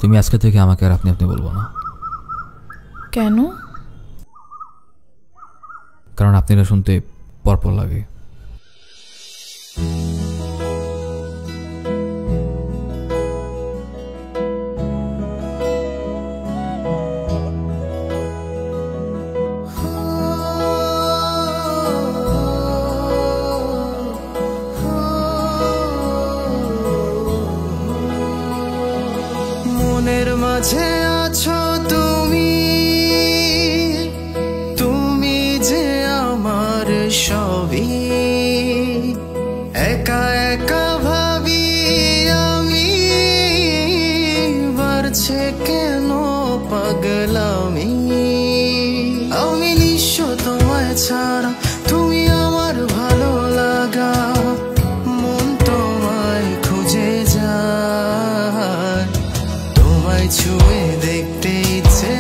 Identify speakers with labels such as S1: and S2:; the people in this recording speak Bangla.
S1: তুমি আজকে থেকে আমাকে আর আপনি আপনি বলবো না।
S2: কেন?
S1: কারণ আপনিরা শুনতে পরপর লাগে।
S3: মনের মাঝে আছো তুমি, তুমি যে আমার সবই। একা একা ভাবি আমি, বাড়ছে কেন পাগলামি। আমি নিঃস্ব তোমায় ছাড়া, তুমি আমার ভালো লাগা। মন তোমায় খুঁজে যায়, তোমায় ছুঁয়ে দেখতে ইচ্ছে